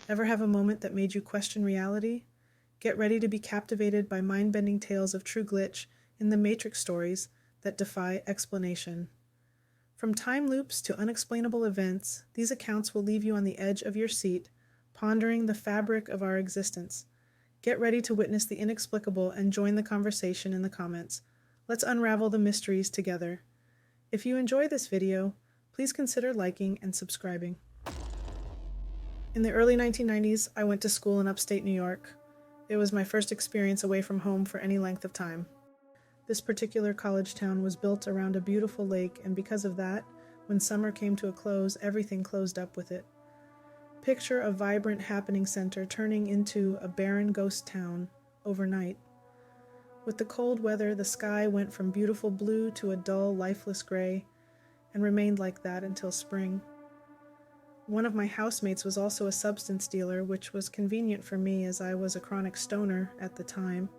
Ever have a moment that made you question reality? Get ready to be captivated by mind-bending tales of true glitch in the Matrix stories that defy explanation. From time loops to unexplainable events, these accounts will leave you on the edge of your seat, pondering the fabric of our existence. Get ready to witness the inexplicable and join the conversation in the comments. Let's unravel the mysteries together. If you enjoy this video, please consider liking and subscribing. In the early 1990s, I went to school in upstate New York. It was my first experience away from home for any length of time. This particular college town was built around a beautiful lake, and because of that, when summer came to a close, everything closed up with it. Picture a vibrant happening center turning into a barren ghost town overnight. With the cold weather, the sky went from beautiful blue to a dull, lifeless gray, and remained like that until spring. One of my housemates was also a substance dealer, which was convenient for me as I was a chronic stoner at the time.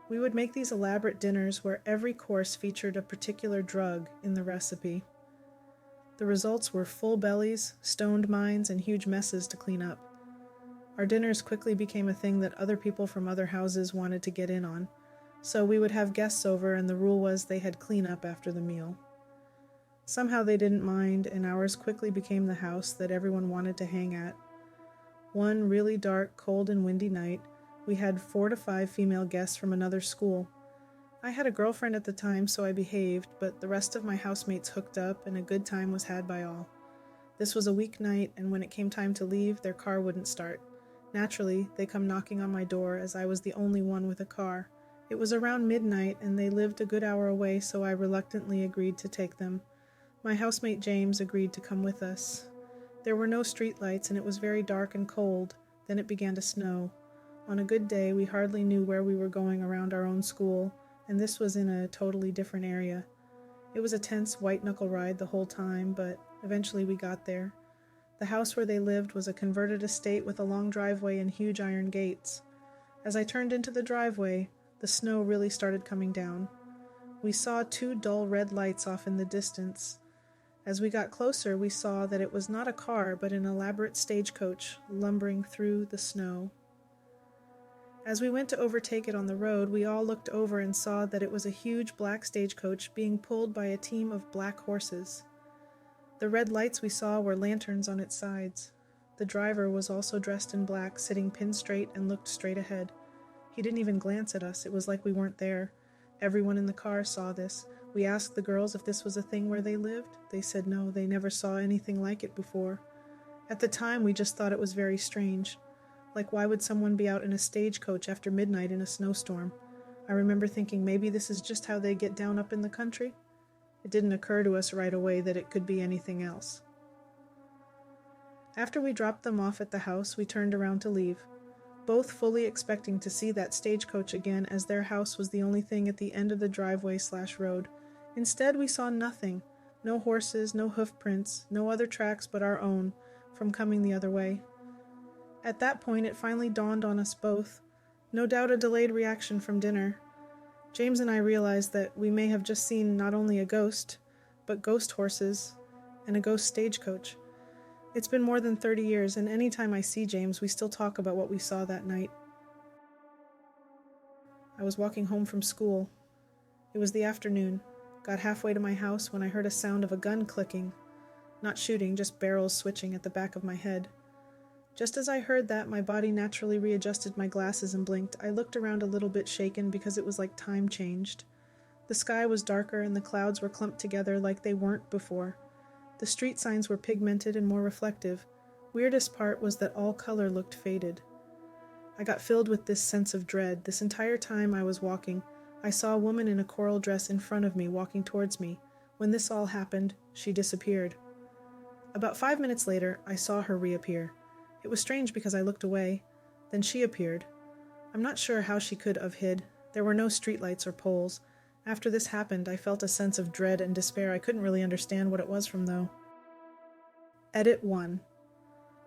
We would make these elaborate dinners where every course featured a particular drug in the recipe. The results were full bellies, stoned minds, and huge messes to clean up. Our dinners quickly became a thing that other people from other houses wanted to get in on, so we would have guests over, and the rule was they had clean up after the meal. Somehow they didn't mind, and ours quickly became the house that everyone wanted to hang at. One really dark, cold, and windy night, we had 4 to 5 female guests from another school. I had a girlfriend at the time, so I behaved, but the rest of my housemates hooked up, and a good time was had by all. This was a weeknight, and when it came time to leave, their car wouldn't start. Naturally, they come knocking on my door, as I was the only one with a car. It was around midnight, and they lived a good hour away, so I reluctantly agreed to take them. My housemate James agreed to come with us. There were no streetlights, and it was very dark and cold. Then it began to snow. On a good day, we hardly knew where we were going around our own school, and this was in a totally different area. It was a tense white-knuckle ride the whole time, but eventually we got there. The house where they lived was a converted estate with a long driveway and huge iron gates. As I turned into the driveway, the snow really started coming down. We saw 2 dull red lights off in the distance. As we got closer, we saw that it was not a car, but an elaborate stagecoach lumbering through the snow. As we went to overtake it on the road, we all looked over and saw that it was a huge black stagecoach being pulled by a team of black horses. The red lights we saw were lanterns on its sides. The driver was also dressed in black, sitting pin straight and looked straight ahead. He didn't even glance at us. It was like we weren't there. Everyone in the car saw this. We asked the girls if this was a thing where they lived. They said no, they never saw anything like it before. At the time, we just thought it was very strange. Like, why would someone be out in a stagecoach after midnight in a snowstorm? I remember thinking maybe this is just how they get down up in the country. It didn't occur to us right away that it could be anything else. After we dropped them off at the house, we turned around to leave, both fully expecting to see that stagecoach again, as their house was the only thing at the end of the driveway/road. Instead, we saw nothing. No horses, no hoof prints, no other tracks but our own from coming the other way. At that point, it finally dawned on us both. No doubt a delayed reaction from dinner. James and I realized that we may have just seen not only a ghost, but ghost horses and a ghost stagecoach. It's been more than 30 years, and any time I see James, we still talk about what we saw that night. I was walking home from school. It was the afternoon. Got halfway to my house when I heard a sound of a gun clicking. Not shooting, just barrels switching at the back of my head. Just as I heard that, my body naturally readjusted my glasses and blinked. I looked around a little bit shaken because it was like time changed. The sky was darker and the clouds were clumped together like they weren't before. The street signs were pigmented and more reflective. Weirdest part was that all color looked faded. I got filled with this sense of dread. This entire time I was walking, I saw a woman in a coral dress in front of me walking towards me. When this all happened, she disappeared. About 5 minutes later, I saw her reappear. It was strange because I looked away. Then she appeared. I'm not sure how she could have hid. There were no streetlights or poles. After this happened, I felt a sense of dread and despair. I couldn't really understand what it was from, though. Edit 1.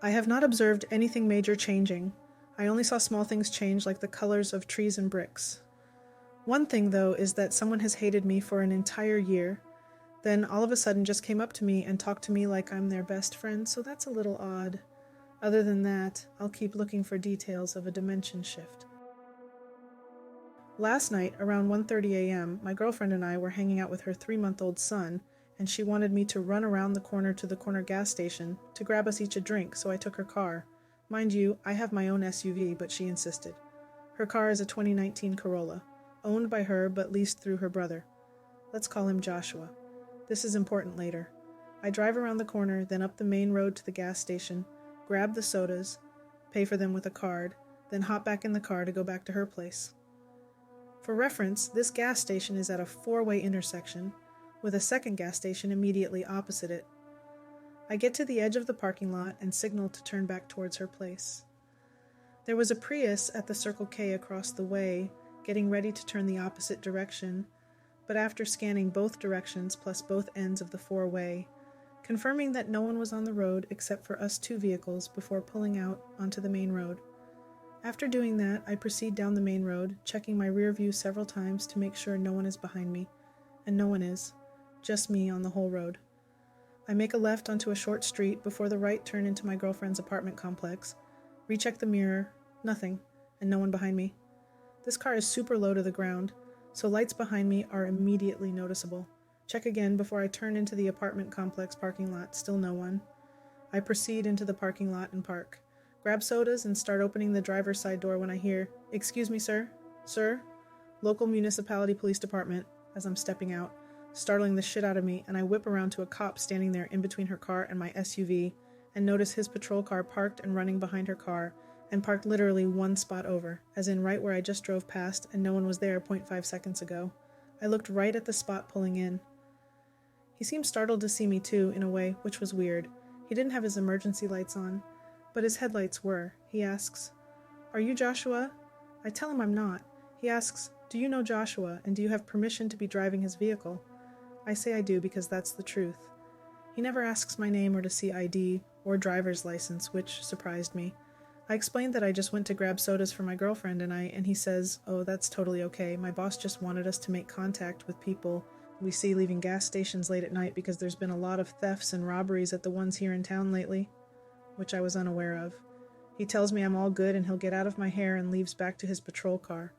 I have not observed anything major changing. I only saw small things change, like the colors of trees and bricks. One thing, though, is that someone has hated me for an entire year, then all of a sudden just came up to me and talked to me like I'm their best friend, so that's a little odd. Other than that, I'll keep looking for details of a dimension shift. Last night, around 1:30 a.m., my girlfriend and I were hanging out with her 3-month-old son, and she wanted me to run around the corner to the corner gas station to grab us each a drink, so I took her car. Mind you, I have my own SUV, but she insisted. Her car is a 2019 Corolla, owned by her but leased through her brother. Let's call him Joshua. This is important later. I drive around the corner, then up the main road to the gas station, grab the sodas, pay for them with a card, then hop back in the car to go back to her place. For reference, this gas station is at a 4-way intersection, with a second gas station immediately opposite it. I get to the edge of the parking lot and signal to turn back towards her place. There was a Prius at the Circle K across the way, getting ready to turn the opposite direction, but after scanning both directions plus both ends of the 4-way, confirming that no one was on the road except for us 2 vehicles before pulling out onto the main road. After doing that, I proceed down the main road, checking my rear view several times to make sure no one is behind me, and no one is, just me on the whole road. I make a left onto a short street before the right turn into my girlfriend's apartment complex, recheck the mirror, nothing, and no one behind me. This car is super low to the ground, so lights behind me are immediately noticeable. Check again before I turn into the apartment complex parking lot, still no one. I proceed into the parking lot and park. Grab sodas and start opening the driver's side door when I hear, "Excuse me, sir? Sir?" Local municipality police department, as I'm stepping out, startling the shit out of me, and I whip around to a cop standing there in between her car and my SUV, and notice his patrol car parked and running behind her car, and parked literally 1 spot over, as in right where I just drove past and no one was there 0.5 seconds ago. I looked right at the spot pulling in. He seemed startled to see me too, in a way, which was weird. He didn't have his emergency lights on, but his headlights were. He asks, "Are you Joshua?" I tell him I'm not. He asks, "Do you know Joshua, and do you have permission to be driving his vehicle?" I say I do because that's the truth. He never asks my name or to see ID or driver's license, which surprised me. I explained that I just went to grab sodas for my girlfriend and he says, "Oh, that's totally okay. My boss just wanted us to make contact with people we see leaving gas stations late at night because there's been a lot of thefts and robberies at the ones here in town lately," which I was unaware of. He tells me I'm all good and he'll get out of my hair and leaves back to his patrol car.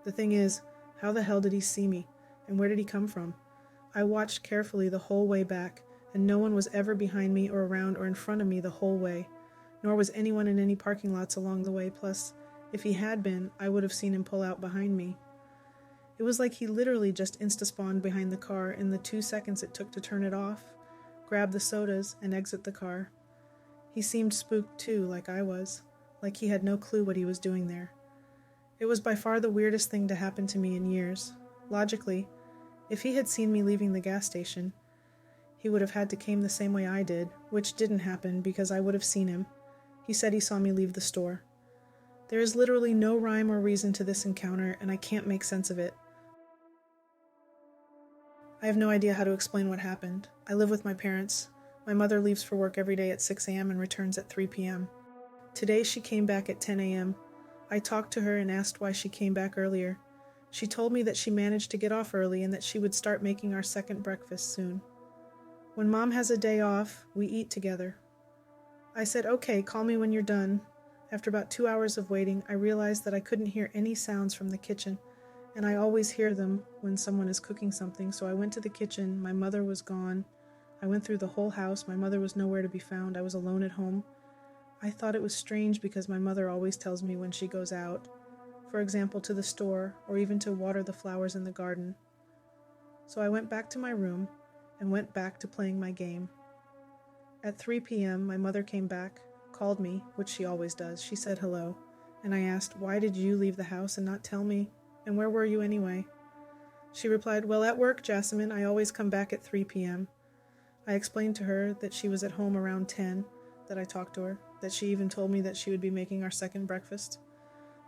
The thing is, how the hell did he see me? And where did he come from? I watched carefully the whole way back, and no one was ever behind me or around or in front of me the whole way, nor was anyone in any parking lots along the way, plus, if he had been, I would have seen him pull out behind me. It was like he literally just insta-spawned behind the car in the 2 seconds it took to turn it off, grab the sodas, and exit the car. He seemed spooked too, like I was, like he had no clue what he was doing there. It was by far the weirdest thing to happen to me in years. Logically, if he had seen me leaving the gas station, he would have had to came the same way I did, which didn't happen because I would have seen him. He said he saw me leave the store. There is literally no rhyme or reason to this encounter, and I can't make sense of it. I have no idea how to explain what happened. I live with my parents. My mother leaves for work every day at 6 a.m. and returns at 3 p.m. Today she came back at 10 a.m. I talked to her and asked why she came back earlier. She told me that she managed to get off early and that she would start making our second breakfast soon. When Mom has a day off, we eat together. I said, "Okay, call me when you're done." After about 2 hours of waiting, I realized that I couldn't hear any sounds from the kitchen, and I always hear them when someone is cooking something, so I went to the kitchen. My mother was gone. I went through the whole house. My mother was nowhere to be found. I was alone at home. I thought it was strange because my mother always tells me when she goes out, for example, to the store or even to water the flowers in the garden. So I went back to my room and went back to playing my game. At 3 p.m., my mother came back, called me, which she always does. She said hello, and I asked, "Why did you leave the house and not tell me? And where were you anyway?" She replied, "Well, at work, Jasmine. I always come back at 3 p.m. I explained to her that she was at home around 10, that I talked to her, that she even told me that she would be making our second breakfast.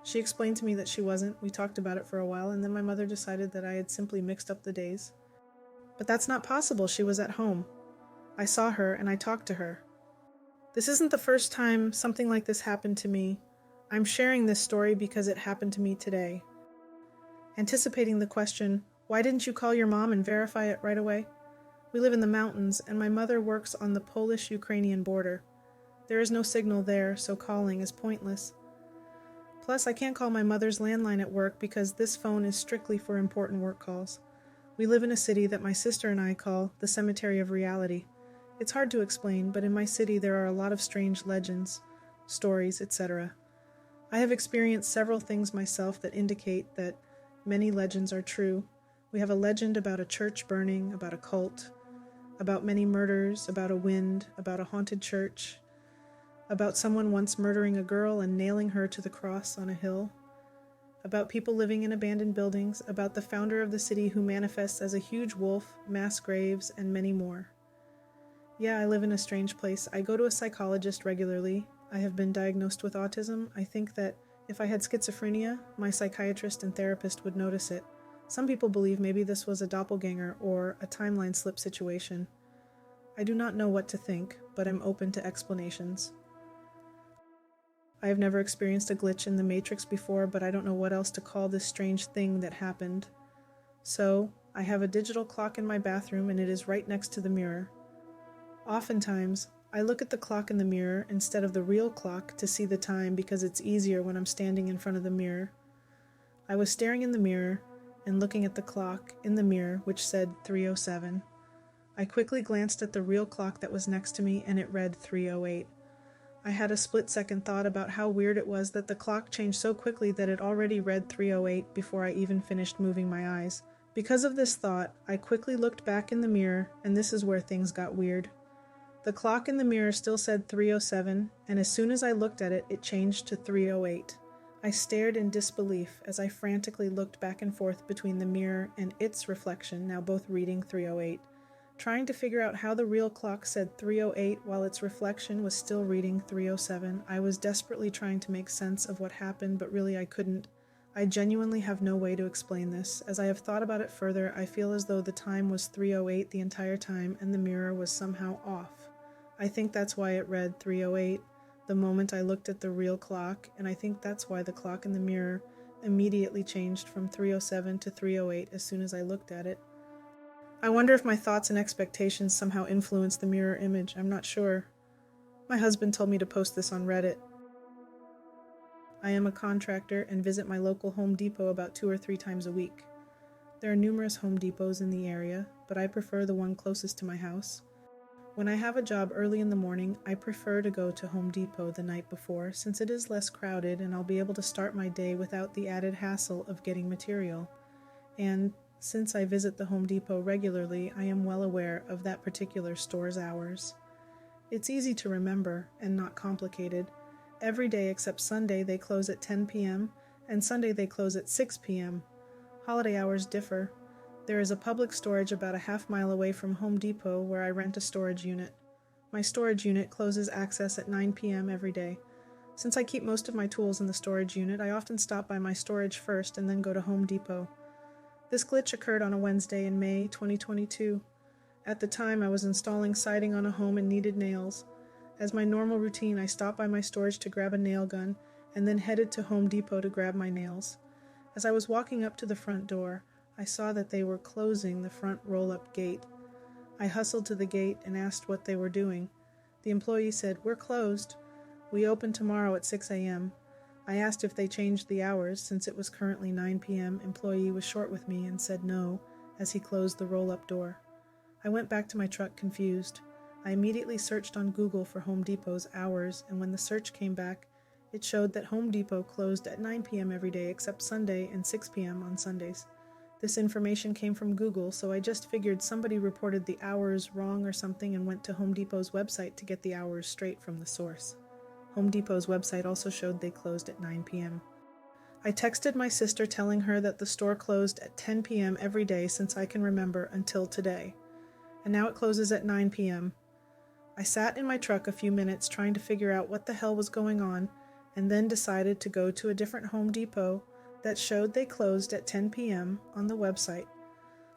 She explained to me that she wasn't. We talked about it for a while, and then my mother decided that I had simply mixed up the days. But that's not possible. She was at home. I saw her, and I talked to her. This isn't the first time something like this happened to me. I'm sharing this story because it happened to me today. Anticipating the question, why didn't you call your mom and verify it right away? We live in the mountains, and my mother works on the Polish-Ukrainian border. There is no signal there, so calling is pointless. Plus, I can't call my mother's landline at work because this phone is strictly for important work calls. We live in a city that my sister and I call the cemetery of reality. It's hard to explain, but in my city there are a lot of strange legends, stories, etc. I have experienced several things myself that indicate that many legends are true. We have a legend about a church burning, about a cult, about many murders, about a wind, about a haunted church, about someone once murdering a girl and nailing her to the cross on a hill, about people living in abandoned buildings, about the founder of the city who manifests as a huge wolf, mass graves, and many more. Yeah, I live in a strange place. I go to a psychologist regularly. I have been diagnosed with autism. I think that if I had schizophrenia, my psychiatrist and therapist would notice it. Some people believe maybe this was a doppelganger or a timeline slip situation. I do not know what to think, but I'm open to explanations. I have never experienced a glitch in the Matrix before, but I don't know what else to call this strange thing that happened. So, I have a digital clock in my bathroom and it is right next to the mirror. Oftentimes, I look at the clock in the mirror instead of the real clock to see the time because it's easier when I'm standing in front of the mirror. I was staring in the mirror and looking at the clock in the mirror which said 3:07. I quickly glanced at the real clock that was next to me and it read 3:08. I had a split-second thought about how weird it was that the clock changed so quickly that it already read 3:08 before I even finished moving my eyes. Because of this thought, I quickly looked back in the mirror, and this is where things got weird. The clock in the mirror still said 3:07, and as soon as I looked at it, it changed to 3:08. I stared in disbelief as I frantically looked back and forth between the mirror and its reflection, now both reading 3:08. Trying to figure out how the real clock said 3:08 while its reflection was still reading 3:07. I was desperately trying to make sense of what happened, but really I couldn't. I genuinely have no way to explain this. As I have thought about it further, I feel as though the time was 3:08 the entire time and the mirror was somehow off. I think that's why it read 3:08 the moment I looked at the real clock, and I think that's why the clock in the mirror immediately changed from 3:07 to 3:08 as soon as I looked at it. I wonder if my thoughts and expectations somehow influenced the mirror image. I'm not sure. My husband told me to post this on Reddit. I am a contractor and visit my local Home Depot about 2 or 3 times a week. There are numerous Home Depots in the area, but I prefer the one closest to my house. When I have a job early in the morning, I prefer to go to Home Depot the night before since it is less crowded and I'll be able to start my day without the added hassle of getting material. And since I visit the Home Depot regularly, I am well aware of that particular store's hours. It's easy to remember and not complicated. Every day except Sunday they close at 10 p.m. and Sunday they close at 6 p.m. Holiday hours differ. There is a public storage about a half-mile away from Home Depot where I rent a storage unit. My storage unit closes access at 9 p.m. every day. Since I keep most of my tools in the storage unit, I often stop by my storage first and then go to Home Depot. This glitch occurred on a Wednesday in May 2022. At the time, I was installing siding on a home and needed nails. As my normal routine, I stopped by my storage to grab a nail gun and then headed to Home Depot to grab my nails. As I was walking up to the front door, I saw that they were closing the front roll-up gate. I hustled to the gate and asked what they were doing. The employee said, "We're closed. We open tomorrow at 6 a.m. I asked if they changed the hours since it was currently 9 p.m. Employee was short with me and said no as he closed the roll-up door. I went back to my truck confused. I immediately searched on Google for Home Depot's hours, and when the search came back, it showed that Home Depot closed at 9 p.m. every day except Sunday and 6 p.m. on Sundays. This information came from Google, so I just figured somebody reported the hours wrong or something and went to Home Depot's website to get the hours straight from the source. Home Depot's website also showed they closed at 9 p.m. I texted my sister telling her that the store closed at 10 p.m. every day since I can remember until today. And now it closes at 9 p.m. I sat in my truck a few minutes trying to figure out what the hell was going on, and then decided to go to a different Home Depot that showed they closed at 10 p.m. on the website.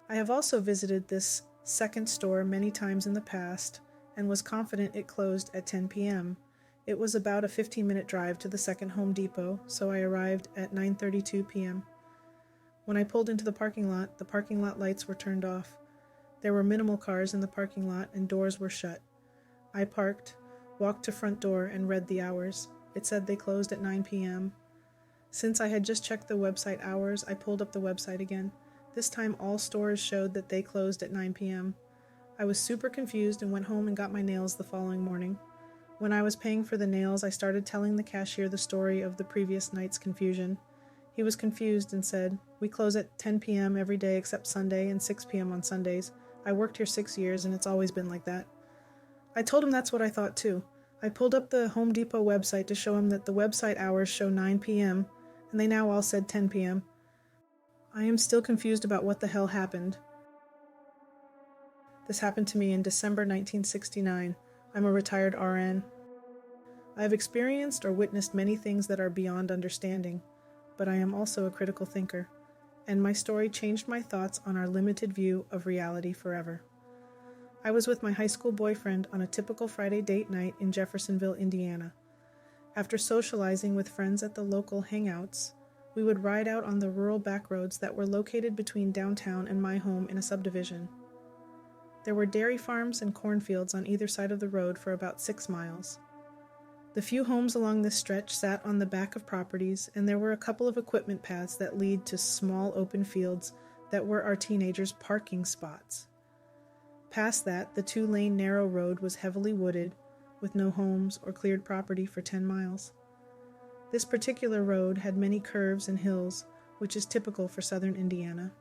I have also visited this second store many times in the past and was confident it closed at 10 p.m. It was about a 15-minute drive to the second Home Depot, so I arrived at 9:32 p.m. When I pulled into the parking lot lights were turned off. There were minimal cars in the parking lot and doors were shut. I parked, walked to front door, and read the hours. It said they closed at 9 p.m. Since I had just checked the website hours, I pulled up the website again. This time all stores showed that they closed at 9 p.m. I was super confused and went home and got my nails the following morning. When I was paying for the nails, I started telling the cashier the story of the previous night's confusion. He was confused and said, "We close at 10 p.m. every day except Sunday and 6 p.m. on Sundays. I worked here 6 years and it's always been like that." I told him that's what I thought too. I pulled up the Home Depot website to show him that the website hours show 9 p.m. and they now all said 10 p.m. I am still confused about what the hell happened. This happened to me in December 1969. I'm a retired RN. I have experienced or witnessed many things that are beyond understanding, but I am also a critical thinker, and my story changed my thoughts on our limited view of reality forever. I was with my high school boyfriend on a typical Friday date night in Jeffersonville, Indiana. After socializing with friends at the local hangouts, we would ride out on the rural back roads that were located between downtown and my home in a subdivision. There were dairy farms and cornfields on either side of the road for about 6 miles. The few homes along this stretch sat on the back of properties, and there were a couple of equipment paths that lead to small open fields that were our teenagers' parking spots. Past that, the 2-lane narrow road was heavily wooded, with no homes or cleared property for 10 miles. This particular road had many curves and hills, which is typical for southern Indiana.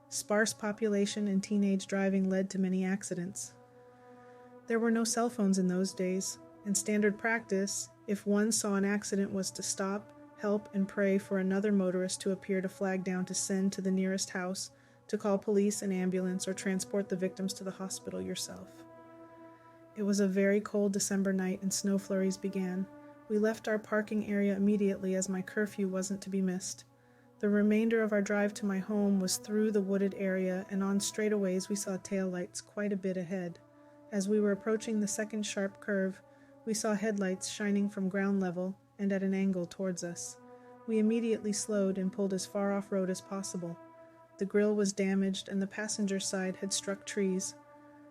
Sparse population and teenage driving led to many accidents. There were no cell phones in those days, and standard practice, if one saw an accident, was to stop, help, and pray for another motorist to appear to flag down to send to the nearest house, to call police and ambulance, or transport the victims to the hospital yourself. It was a very cold December night and snow flurries began. We left our parking area immediately as my curfew wasn't to be missed. The remainder of our drive to my home was through the wooded area, and on straightaways we saw taillights quite a bit ahead. As we were approaching the second sharp curve, we saw headlights shining from ground level and at an angle towards us. We immediately slowed and pulled as far off-road as possible. The grille was damaged and the passenger side had struck trees.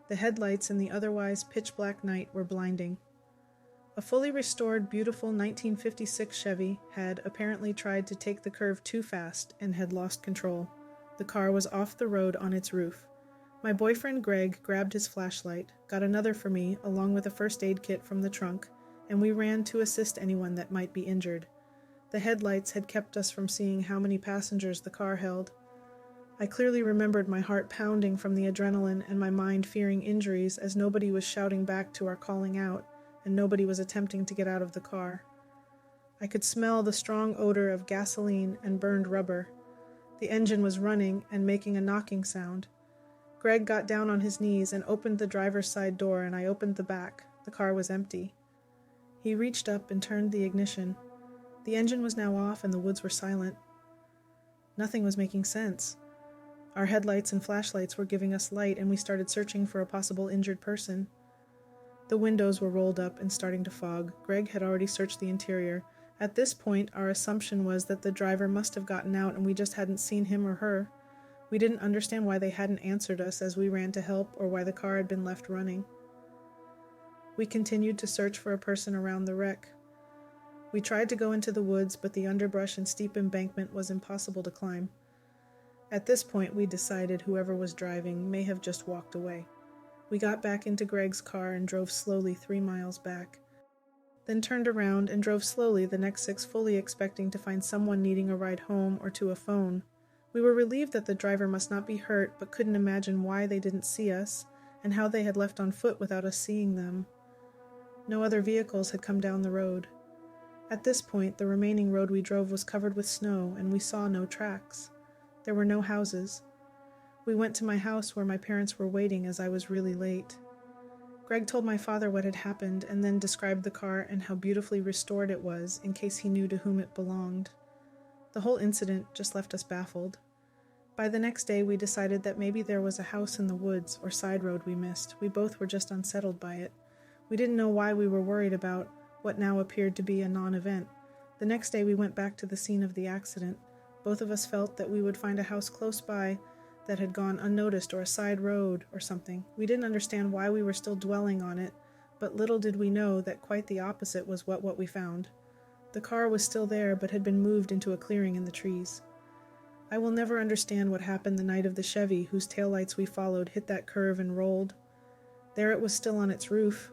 The headlights in the otherwise pitch-black night were blinding. A fully restored, beautiful 1956 Chevy had apparently tried to take the curve too fast and had lost control. The car was off the road on its roof. My boyfriend Greg grabbed his flashlight, got another for me along with a first aid kit from the trunk, and we ran to assist anyone that might be injured. The headlights had kept us from seeing how many passengers the car held. I clearly remembered my heart pounding from the adrenaline and my mind fearing injuries as nobody was shouting back to our calling out, and nobody was attempting to get out of the car. I could smell the strong odor of gasoline and burned rubber. The engine was running and making a knocking sound. Greg got down on his knees and opened the driver's side door, and I opened the back. The car was empty. He reached up and turned the ignition. The engine was now off and the woods were silent. Nothing was making sense. Our headlights and flashlights were giving us light, and we started searching for a possible injured person. The windows were rolled up and starting to fog. Greg had already searched the interior. At this point, our assumption was that the driver must have gotten out and we just hadn't seen him or her. We didn't understand why they hadn't answered us as we ran to help, or why the car had been left running. We continued to search for a person around the wreck. We tried to go into the woods, but the underbrush and steep embankment was impossible to climb. At this point, we decided whoever was driving may have just walked away. We got back into Greg's car and drove slowly 3 miles back, then turned around and drove slowly the next 6, fully expecting to find someone needing a ride home or to a phone. We were relieved that the driver must not be hurt, but couldn't imagine why they didn't see us and how they had left on foot without us seeing them. No other vehicles had come down the road. At this point, the remaining road we drove was covered with snow, and we saw no tracks. There were no houses. We went to my house where my parents were waiting as I was really late. Greg told my father what had happened and then described the car and how beautifully restored it was in case he knew to whom it belonged. The whole incident just left us baffled. By the next day, we decided that maybe there was a house in the woods or side road we missed. We both were just unsettled by it. We didn't know why we were worried about what now appeared to be a non-event. The next day, we went back to the scene of the accident. Both of us felt that we would find a house close by that had gone unnoticed, or a side road or something. We didn't understand why we were still dwelling on it, But little did we know that quite the opposite was what we found. The car was still there, but had been moved into a clearing in the trees. I will never understand what happened the night of the Chevy whose taillights we followed hit that curve and rolled. There it was still on its roof.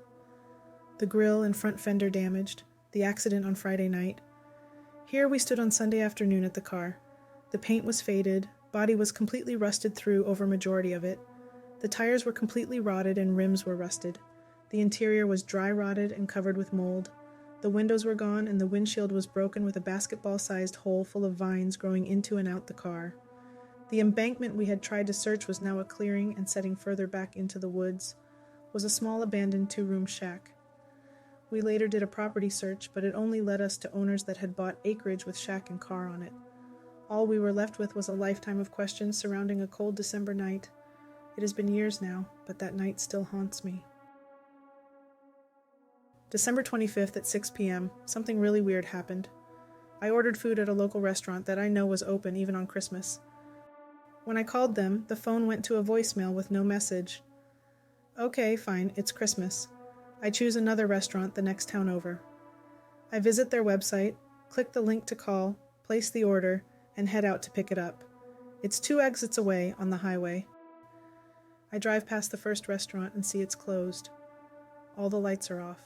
The grille and front fender damaged, the accident on Friday night. Here we stood on Sunday afternoon at the car. The paint was faded, body was completely rusted through over majority of it. The tires were completely rotted and rims were rusted. The interior was dry rotted and covered with mold. The windows were gone and the windshield was broken with a basketball-sized hole full of vines growing into and out the car. The embankment we had tried to search was now a clearing and setting further back into the woods was a small abandoned two-room shack. We later did a property search, but it only led us to owners that had bought acreage with shack and car on it. All we were left with was a lifetime of questions surrounding a cold December night. It has been years now, but that night still haunts me. December 25th at 6 p.m., something really weird happened. I ordered food at a local restaurant that I know was open even on Christmas. When I called them, the phone went to a voicemail with no message. Okay, fine, it's Christmas. I choose another restaurant the next town over. I visit their website, click the link to call, place the order, and head out to pick it up. It's 2 exits away on the highway. I drive past the first restaurant and see it's closed. All the lights are off.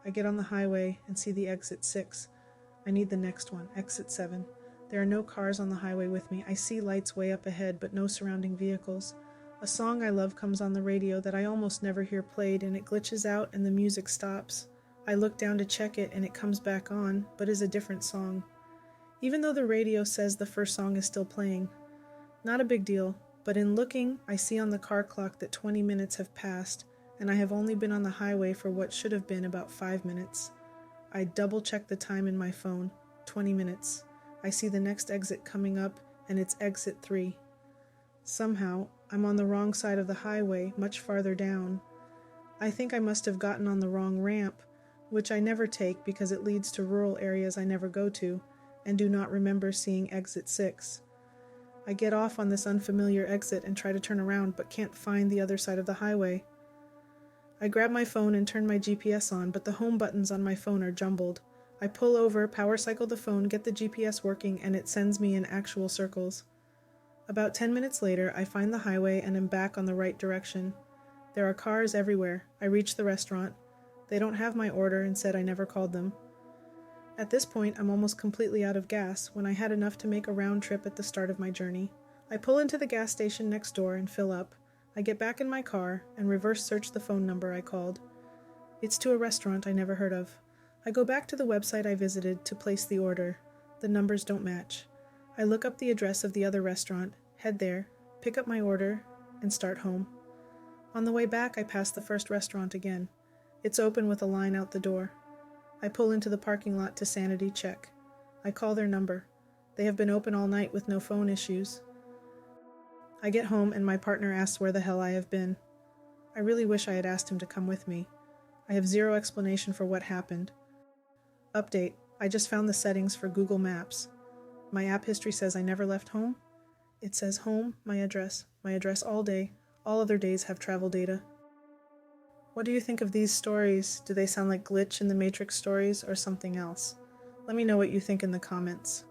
I get on the highway and see the exit 6. I need the next one, exit 7. There are no cars on the highway with me. I see lights way up ahead, but no surrounding vehicles. A song I love comes on the radio that I almost never hear played, and it glitches out and the music stops. I look down to check it and it comes back on, but is a different song. Even though the radio says the first song is still playing. Not a big deal, but in looking, I see on the car clock that 20 minutes have passed, and I have only been on the highway for what should have been about 5 minutes. I double-check the time in my phone. 20 minutes. I see the next exit coming up, and it's exit 3. Somehow, I'm on the wrong side of the highway, much farther down. I think I must have gotten on the wrong ramp, which I never take because it leads to rural areas I never go to, and do not remember seeing exit 6. I get off on this unfamiliar exit and try to turn around, but can't find the other side of the highway. I grab my phone and turn my GPS on, but the home buttons on my phone are jumbled. I pull over, power cycle the phone, get the GPS working, and it sends me in actual circles. About 10 minutes later, I find the highway and am back on the right direction. There are cars everywhere. I reach the restaurant. They don't have my order and said I never called them. At this point, I'm almost completely out of gas when I had enough to make a round trip at the start of my journey. I pull into the gas station next door and fill up. I get back in my car and reverse search the phone number I called. It's to a restaurant I never heard of. I go back to the website I visited to place the order. The numbers don't match. I look up the address of the other restaurant, head there, pick up my order, and start home. On the way back, I pass the first restaurant again. It's open with a line out the door. I pull into the parking lot to sanity check. I call their number. They have been open all night with no phone issues. I get home and my partner asks where the hell I have been. I really wish I had asked him to come with me. I have zero explanation for what happened. Update: I just found the settings for Google Maps. My app history says I never left home. It says home, my address all day. All other days have travel data. What do you think of these stories? Do they sound like glitch in the Matrix stories or something else? Let me know what you think in the comments.